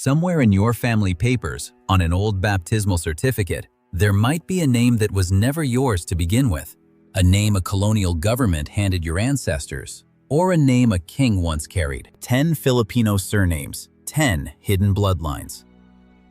Somewhere in your family papers, on an old baptismal certificate, there might be a name that was never yours to begin with. A name a colonial government handed your ancestors, or a name a king once carried. 10 Filipino surnames, 10 hidden bloodlines.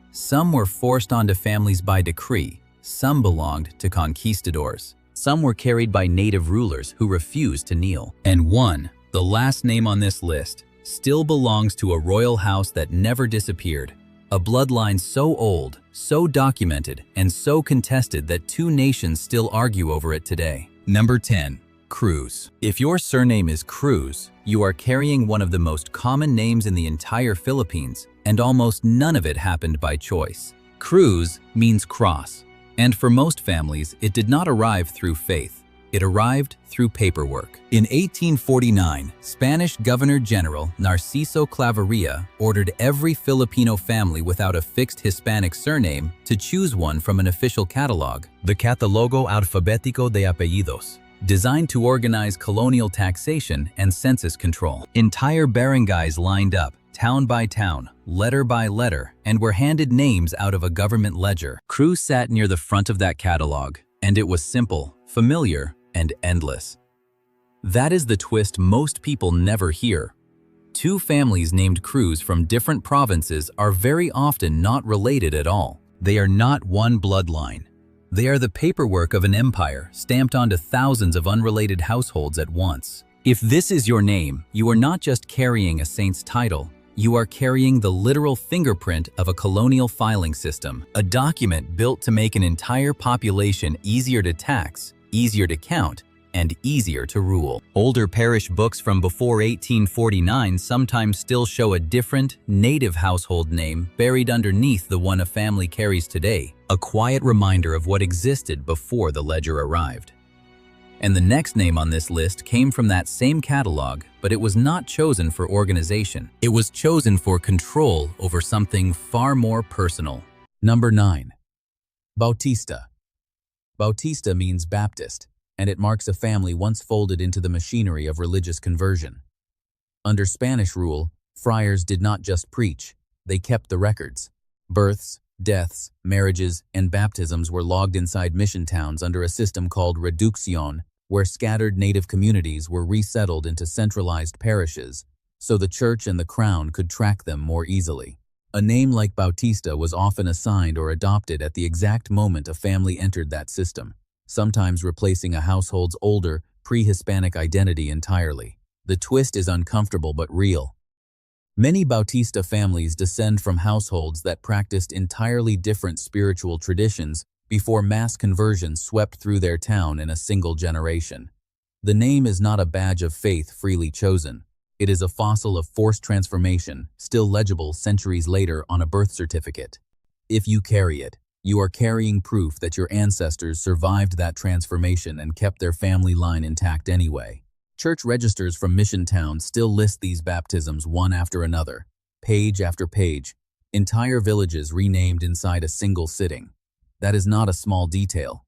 Some were forced onto families by decree, some belonged to conquistadors. Some were carried by native rulers who refused to kneel. And one, the last name on this list, still belongs to a royal house that never disappeared. A bloodline so old, so documented, and so contested that two nations still argue over it today. Number 10. Cruz. If your surname is Cruz, you are carrying one of the most common names in the entire Philippines, and almost none of it happened by choice. Cruz means cross, and for most families, it did not arrive through faith. It arrived through paperwork. In 1849, Spanish Governor General Narciso Claveria ordered every Filipino family without a fixed Hispanic surname to choose one from an official catalog, the Catalogo Alfabético de Apellidos, designed to organize colonial taxation and census control. Entire barangays lined up, town by town, letter by letter, and were handed names out of a government ledger. Cruz sat near the front of that catalog, and it was simple, familiar, and endless. That is the twist most people never hear. Two families named Cruz from different provinces are very often not related at all. They are not one bloodline. They are the paperwork of an empire stamped onto thousands of unrelated households at once. If this is your name, you are not just carrying a saint's title. You are carrying the literal fingerprint of a colonial filing system, a document built to make an entire population easier to tax, easier to count, and easier to rule. Older parish books from before 1849 sometimes still show a different, native household name buried underneath the one a family carries today, a quiet reminder of what existed before the ledger arrived. And the next name on this list came from that same catalog, but it was not chosen for organization. It was chosen for control over something far more personal. Number 9. Bautista. Bautista means Baptist, and it marks a family once folded into the machinery of religious conversion. Under Spanish rule, friars did not just preach, they kept the records. Births, deaths, marriages, and baptisms were logged inside mission towns under a system called reducción, where scattered native communities were resettled into centralized parishes, so the church and the crown could track them more easily. A name like Bautista was often assigned or adopted at the exact moment a family entered that system, sometimes replacing a household's older, pre-Hispanic identity entirely. The twist is uncomfortable but real. Many Bautista families descend from households that practiced entirely different spiritual traditions before mass conversion swept through their town in a single generation. The name is not a badge of faith freely chosen. It is a fossil of forced transformation, still legible centuries later on a birth certificate. If you carry it, you are carrying proof that your ancestors survived that transformation and kept their family line intact anyway. Church registers from mission towns still list these baptisms one after another, page after page, entire villages renamed inside a single sitting. That is not a small detail.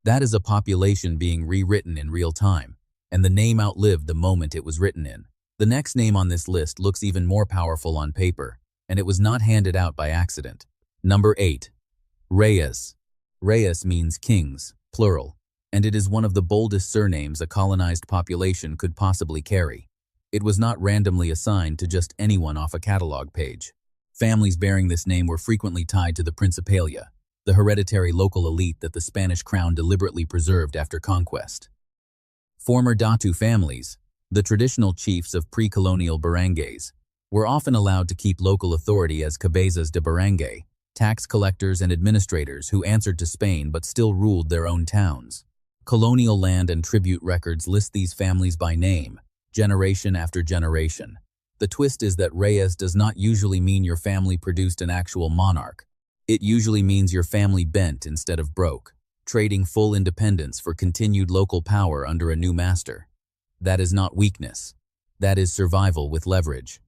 That is a population being rewritten in real time, and the name outlived the moment it was written in. The next name on this list looks even more powerful on paper, and it was not handed out by accident. Number 8. Reyes. Reyes means kings, plural, and it is one of the boldest surnames a colonized population could possibly carry. It was not randomly assigned to just anyone off a catalog page. Families bearing this name were frequently tied to the Principalia, the hereditary local elite that the Spanish crown deliberately preserved after conquest. Former Datu families, the traditional chiefs of pre-colonial barangays, were often allowed to keep local authority as cabezas de barangay, tax collectors and administrators who answered to Spain but still ruled their own towns. Colonial land and tribute records list these families by name, generation after generation. The twist is that Reyes does not usually mean your family produced an actual monarch. It usually means your family bent instead of broke, trading full independence for continued local power under a new master. That is not weakness. That is survival with leverage.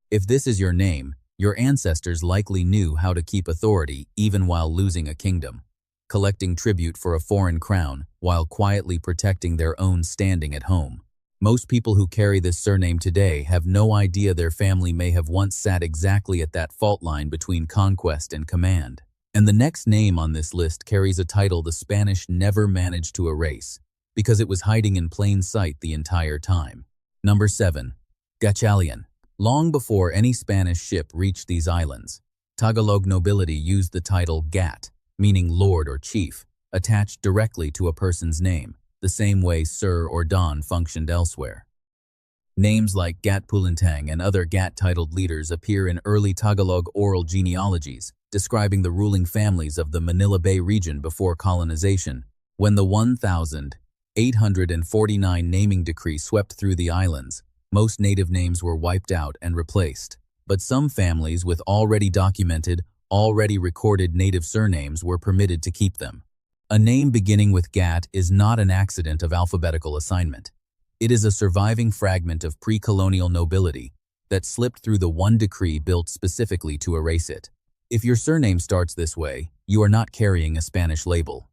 If this is your name, your ancestors likely knew how to keep authority even while losing a kingdom, collecting tribute for a foreign crown while quietly protecting their own standing at home. Most people who carry this surname today have no idea their family may have once sat exactly at that fault line between conquest and command. And the next name on this list carries a title the Spanish never managed to erase, because it was hiding in plain sight the entire time. Number 7. Gatchalian. Long before any Spanish ship reached these islands, Tagalog nobility used the title Gat, meaning lord or chief, attached directly to a person's name, the same way Sir or Don functioned elsewhere. Names like Gat Pulintang and other Gat-titled leaders appear in early Tagalog oral genealogies, describing the ruling families of the Manila Bay region before colonization. When the 1,849 naming decree swept through the islands, most native names were wiped out and replaced. But some families with already documented, already recorded native surnames were permitted to keep them. A name beginning with Gat is not an accident of alphabetical assignment. It is a surviving fragment of pre-colonial nobility that slipped through the one decree built specifically to erase it. If your surname starts this way, you are not carrying a Spanish label.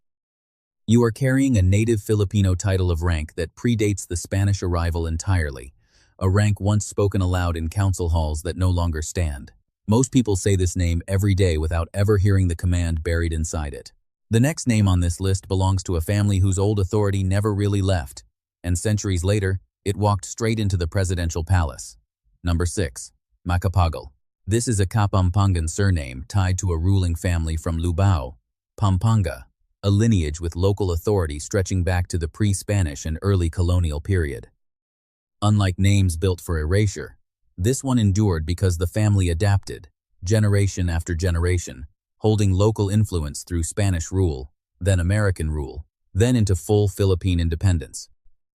You are carrying a native Filipino title of rank that predates the Spanish arrival entirely, a rank once spoken aloud in council halls that no longer stand. Most people say this name every day without ever hearing the command buried inside it. The next name on this list belongs to a family whose old authority never really left, and centuries later, it walked straight into the presidential palace. Number 6. Macapagal. This is a Kapampangan surname tied to a ruling family from Lubao, Pampanga, a lineage with local authority stretching back to the pre-Spanish and early colonial period. Unlike names built for erasure, this one endured because the family adapted, generation after generation, holding local influence through Spanish rule, then American rule, then into full Philippine independence.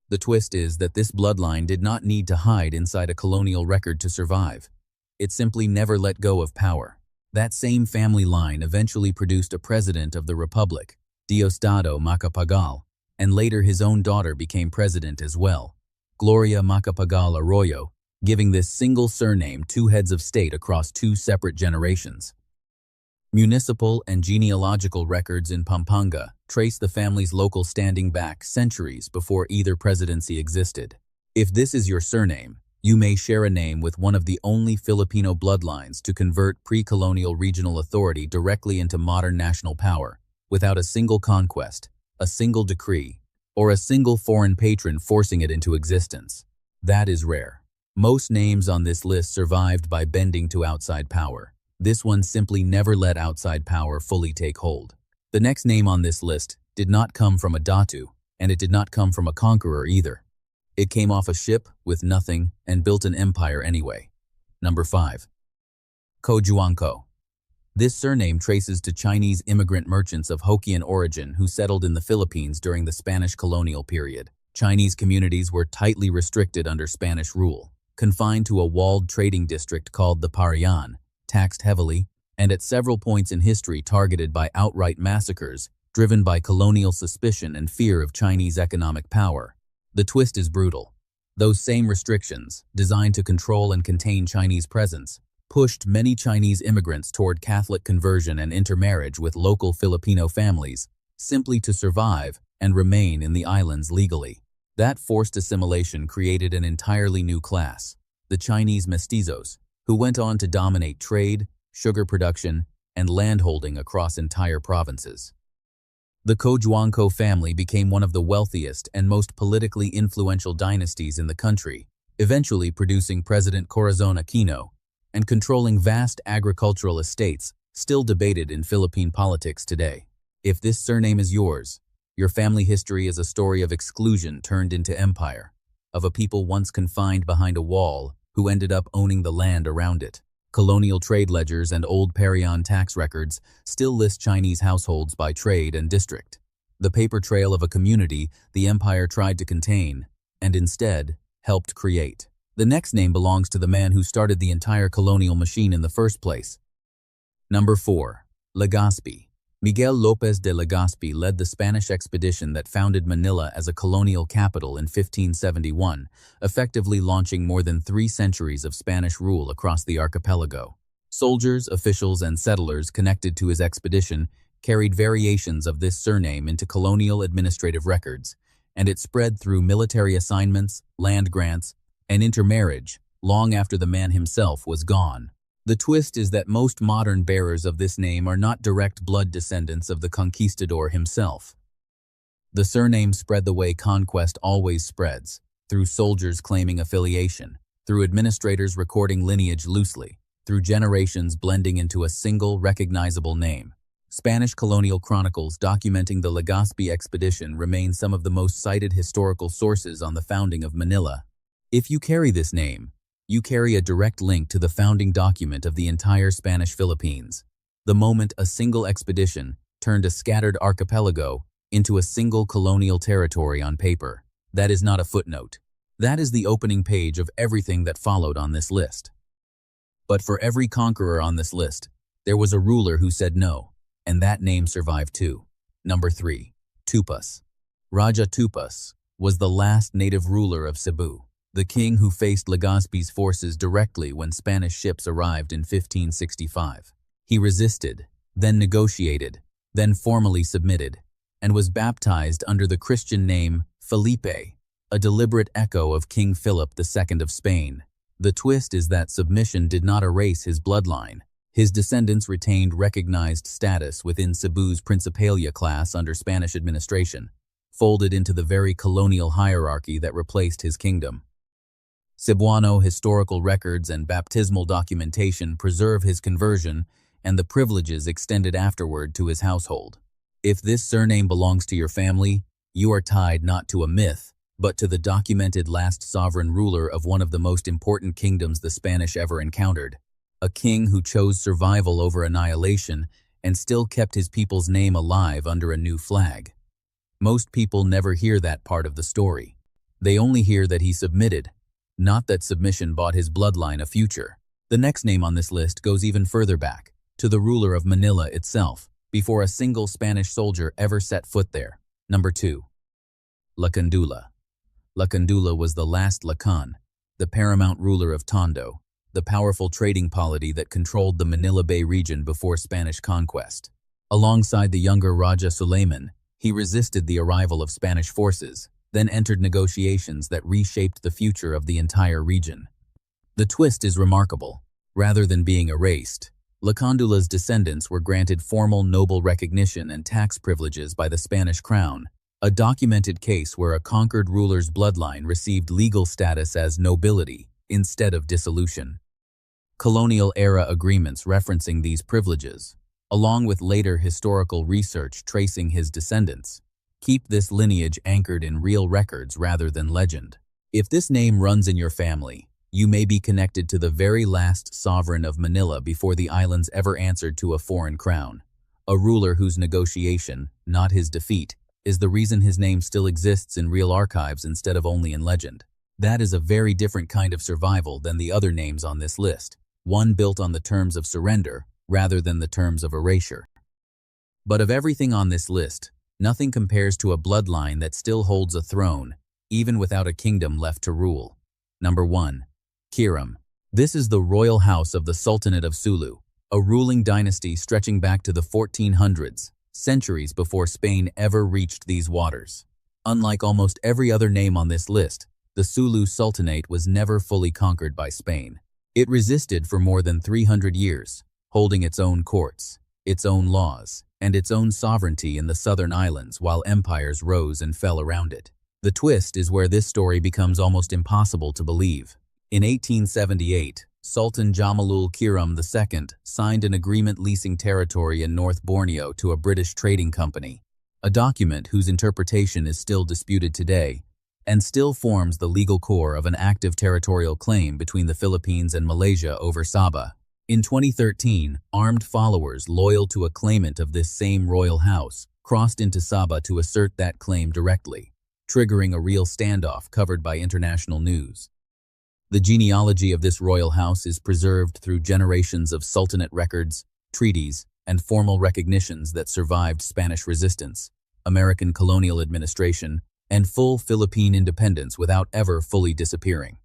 The twist is that this bloodline did not need to hide inside a colonial record to survive. It simply never let go of power. That same family line eventually produced a president of the Republic, Diosdado Macapagal, and later his own daughter became president as well, Gloria Macapagal Arroyo, giving this single surname two heads of state across two separate generations. Municipal and genealogical records in Pampanga trace the family's local standing back centuries before either presidency existed. If this is your surname, you may share a name with one of the only Filipino bloodlines to convert pre-colonial regional authority directly into modern national power, without a single conquest, a single decree, or a single foreign patron forcing it into existence. That is rare. Most names on this list survived by bending to outside power. This one simply never let outside power fully take hold. The next name on this list did not come from a Datu, and it did not come from a conqueror either. It came off a ship with nothing and built an empire anyway. Number 5. Cojuangco. This surname traces to Chinese immigrant merchants of Hokkien origin who settled in the Philippines during the Spanish colonial period. Chinese communities were tightly restricted under Spanish rule, confined to a walled trading district called the Parian, taxed heavily, and at several points in history targeted by outright massacres driven by colonial suspicion and fear of Chinese economic power. The twist is brutal. Those same restrictions, designed to control and contain Chinese presence, pushed many Chinese immigrants toward Catholic conversion and intermarriage with local Filipino families, simply to survive and remain in the islands legally. That forced assimilation created an entirely new class, the Chinese mestizos, who went on to dominate trade, sugar production, and landholding across entire provinces. The Cojuangco family became one of the wealthiest and most politically influential dynasties in the country, eventually producing President Corazon Aquino and controlling vast agricultural estates still debated in Philippine politics today. If this surname is yours, your family history is a story of exclusion turned into empire, of a people once confined behind a wall who ended up owning the land around it. Colonial trade ledgers and old Parian tax records still list Chinese households by trade and district. The paper trail of a community the empire tried to contain, and instead helped create. The next name belongs to the man who started the entire colonial machine in the first place. Number 4. Legazpi. Miguel López de Legazpi led the Spanish expedition that founded Manila as a colonial capital in 1571, effectively launching more than 3 centuries of Spanish rule across the archipelago. Soldiers, officials, and settlers connected to his expedition carried variations of this surname into colonial administrative records, and it spread through military assignments, land grants, and intermarriage long after the man himself was gone. The twist is that most modern bearers of this name are not direct blood descendants of the conquistador himself. The surname spread the way conquest always spreads, through soldiers claiming affiliation, through administrators recording lineage loosely, through generations blending into a single recognizable name. Spanish colonial chronicles documenting the Legazpi expedition remain some of the most cited historical sources on the founding of Manila. If you carry this name, you carry a direct link to the founding document of the entire Spanish Philippines. The moment a single expedition turned a scattered archipelago into a single colonial territory on paper. That is not a footnote. That is the opening page of everything that followed on this list. But for every conqueror on this list, there was a ruler who said no, and that name survived too. Number 3. Tupas. Raja Tupas was the last native ruler of Cebu, the king who faced Legazpi's forces directly when Spanish ships arrived in 1565. He resisted, then negotiated, then formally submitted, and was baptized under the Christian name Felipe, a deliberate echo of King Philip II of Spain. The twist is that submission did not erase his bloodline. His descendants retained recognized status within Cebu's Principalia class under Spanish administration, folded into the very colonial hierarchy that replaced his kingdom. Cebuano historical records and baptismal documentation preserve his conversion and the privileges extended afterward to his household. If this surname belongs to your family, you are tied not to a myth, but to the documented last sovereign ruler of one of the most important kingdoms the Spanish ever encountered. A king who chose survival over annihilation and still kept his people's name alive under a new flag. Most people never hear that part of the story. They only hear that he submitted, not that submission bought his bloodline a future. The next name on this list goes even further back, to the ruler of Manila itself, before a single Spanish soldier ever set foot there. Number 2. Lacandula. Lacandula was the last Lacan, the paramount ruler of Tondo, the powerful trading polity that controlled the Manila Bay region before Spanish conquest. Alongside the younger Raja Suleiman, he resisted the arrival of Spanish forces, then entered negotiations that reshaped the future of the entire region. The twist is remarkable. Rather than being erased, Lacandula's descendants were granted formal noble recognition and tax privileges by the Spanish crown, a documented case where a conquered ruler's bloodline received legal status as nobility instead of dissolution. Colonial-era agreements referencing these privileges, along with later historical research tracing his descendants, keep this lineage anchored in real records rather than legend. If this name runs in your family, you may be connected to the very last sovereign of Manila before the islands ever answered to a foreign crown, a ruler whose negotiation, not his defeat, is the reason his name still exists in real archives instead of only in legend. That is a very different kind of survival than the other names on this list, one built on the terms of surrender rather than the terms of erasure. But of everything on this list, nothing compares to a bloodline that still holds a throne, even without a kingdom left to rule. Number 1. Kiram. This is the royal house of the Sultanate of Sulu, a ruling dynasty stretching back to the 1400s, centuries before Spain ever reached these waters. Unlike almost every other name on this list, the Sulu Sultanate was never fully conquered by Spain. It resisted for more than 300 years, holding its own courts, its own laws, and its own sovereignty in the southern islands while empires rose and fell around it. The twist is where this story becomes almost impossible to believe. In 1878, Sultan Jamalul Kiram II signed an agreement leasing territory in North Borneo to a British trading company, a document whose interpretation is still disputed today and still forms the legal core of an active territorial claim between the Philippines and Malaysia over Sabah. In 2013, armed followers loyal to a claimant of this same royal house crossed into Sabah to assert that claim directly, triggering a real standoff covered by international news. The genealogy of this royal house is preserved through generations of sultanate records, treaties, and formal recognitions that survived Spanish resistance, American colonial administration, and full Philippine independence without ever fully disappearing.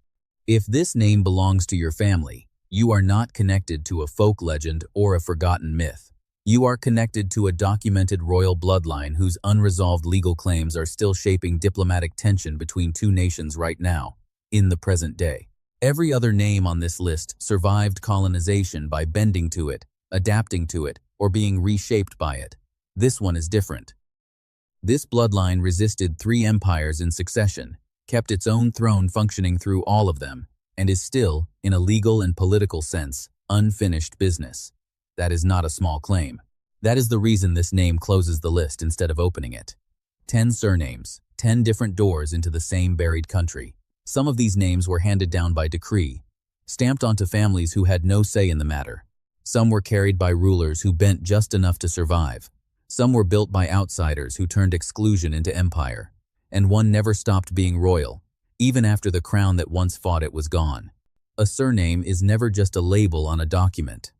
If this name belongs to your family, you are not connected to a folk legend or a forgotten myth. You are connected to a documented royal bloodline whose unresolved legal claims are still shaping diplomatic tension between two nations right now, in the present day. Every other name on this list survived colonization by bending to it, adapting to it, or being reshaped by it. This one is different. This bloodline resisted 3 empires in succession, kept its own throne functioning through all of them, and is still, in a legal and political sense, unfinished business. That is not a small claim. That is the reason this name closes the list instead of opening it. 10 surnames, 10 different doors into the same buried country. Some of these names were handed down by decree, stamped onto families who had no say in the matter. Some were carried by rulers who bent just enough to survive. Some were built by outsiders who turned exclusion into empire. And one never stopped being royal, even after the crown that once fought it was gone. A surname is never just a label on a document.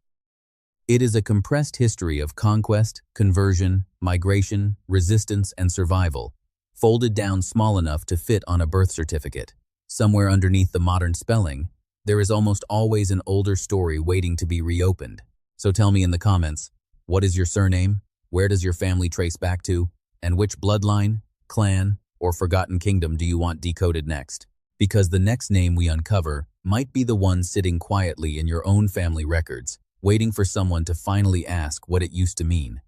It is a compressed history of conquest, conversion, migration, resistance, and survival, folded down small enough to fit on a birth certificate. Somewhere underneath the modern spelling, there is almost always an older story waiting to be reopened. So tell me in the comments, what is your surname? Where does your family trace back to? And which bloodline, clan, or forgotten kingdom do you want decoded next? Because the next name we uncover might be the one sitting quietly in your own family records, waiting for someone to finally ask what it used to mean.